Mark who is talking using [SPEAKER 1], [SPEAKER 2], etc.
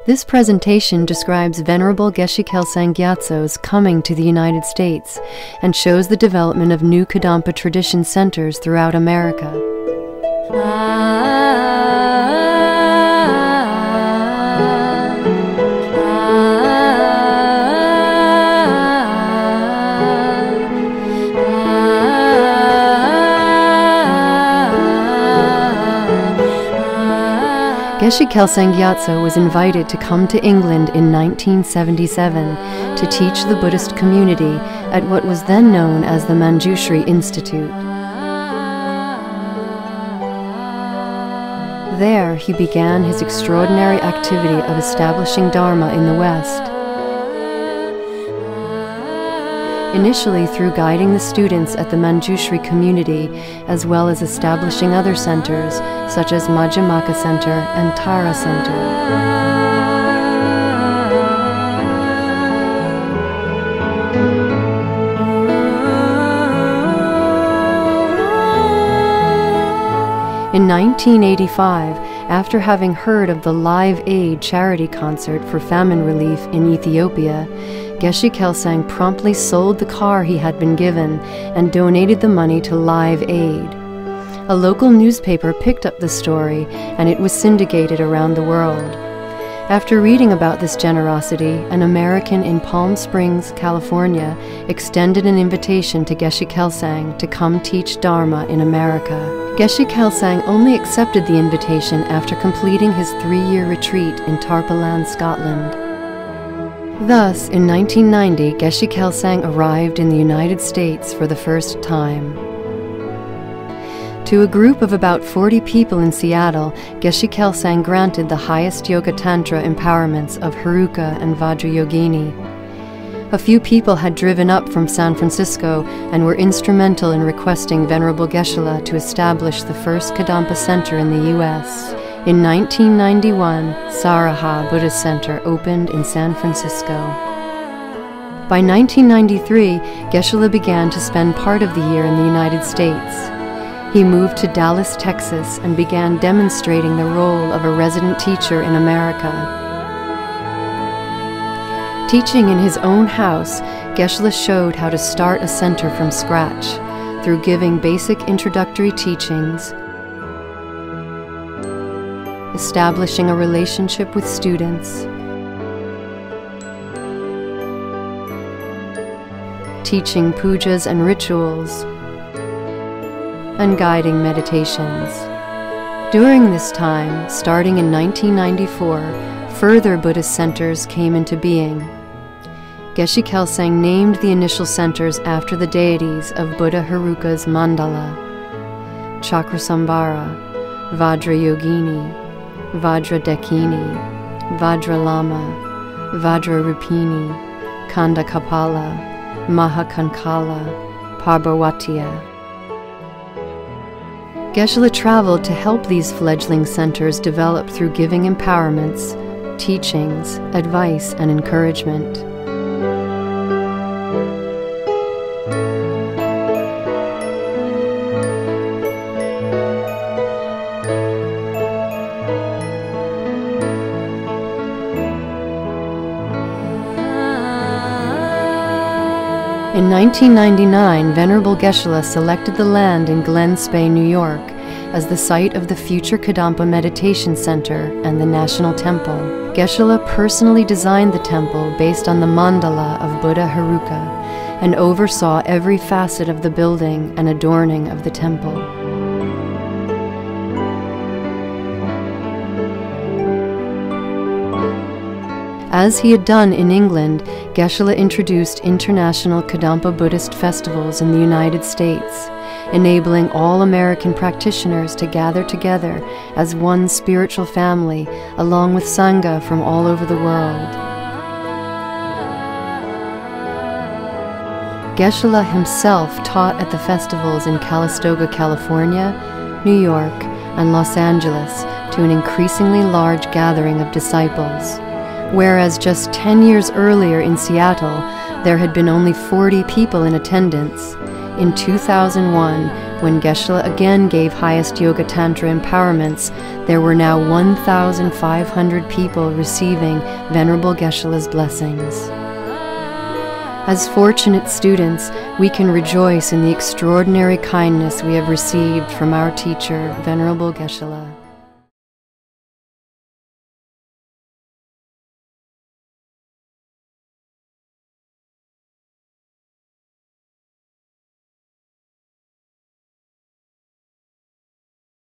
[SPEAKER 1] This presentation describes Venerable Geshe Kelsang Gyatso's coming to the United States and shows the development of new Kadampa tradition centers throughout America. Geshe Kelsang Gyatso was invited to come to England in 1977 to teach the Buddhist community at what was then known as the Manjushri Institute. There, he began his extraordinary activity of establishing Dharma in the West. Initially through guiding the students at the Manjushri community, as well as establishing other centers, such as Majjhimaka Center and Tara Center. In 1985, after having heard of the Live Aid charity concert for famine relief in Ethiopia, Geshe Kelsang promptly sold the car he had been given and donated the money to Live Aid. A local newspaper picked up the story, and it was syndicated around the world. After reading about this generosity, an American in Palm Springs, California, extended an invitation to Geshe Kelsang to come teach Dharma in America. Geshe Kelsang only accepted the invitation after completing his 3-year retreat in Tarpaland, Scotland. Thus, in 1990, Geshe Kelsang arrived in the United States for the first time. To a group of about 40 people in Seattle, Geshe Kelsang granted the highest Yoga Tantra empowerments of Heruka and Vajrayogini. A few people had driven up from San Francisco and were instrumental in requesting Venerable Geshe-la to establish the first Kadampa center in the U.S. In 1991, Saraha Buddhist Center opened in San Francisco. By 1993, Geshe-la began to spend part of the year in the United States. He moved to Dallas, Texas, and began demonstrating the role of a resident teacher in America. Teaching in his own house, Geshe-la showed how to start a center from scratch through giving basic introductory teachings, establishing a relationship with students, teaching pujas and rituals, and guiding meditations. During this time, starting in 1994, further Buddhist centers came into being. Geshe Kelsang named the initial centers after the deities of Buddha Heruka's mandala: Chakrasambhara, Vajrayogini, Vajradekini, Vajralama, Vajrarupini, Kandakapala, Mahakankala, Parbhawatiya. Geshe-la traveled to help these fledgling centers develop through giving empowerments, teachings, advice, and encouragement. In 1999, Venerable Geshe-la selected the land in Glen Spey, New York, as the site of the future Kadampa Meditation Center and the National Temple. Geshe-la personally designed the temple based on the mandala of Buddha Heruka and oversaw every facet of the building and adorning of the temple. As he had done in England, Geshe-la introduced international Kadampa Buddhist festivals in the United States, enabling all American practitioners to gather together as one spiritual family, along with Sangha from all over the world. Geshe-la himself taught at the festivals in Calistoga, California, New York, and Los Angeles to an increasingly large gathering of disciples. Whereas just 10 years earlier in Seattle, there had been only 40 people in attendance, in 2001, when Geshe-la again gave highest Yoga Tantra empowerments, there were now 1,500 people receiving Venerable Geshe-la's blessings. As fortunate students, we can rejoice in the extraordinary kindness we have received from our teacher, Venerable Geshe-la.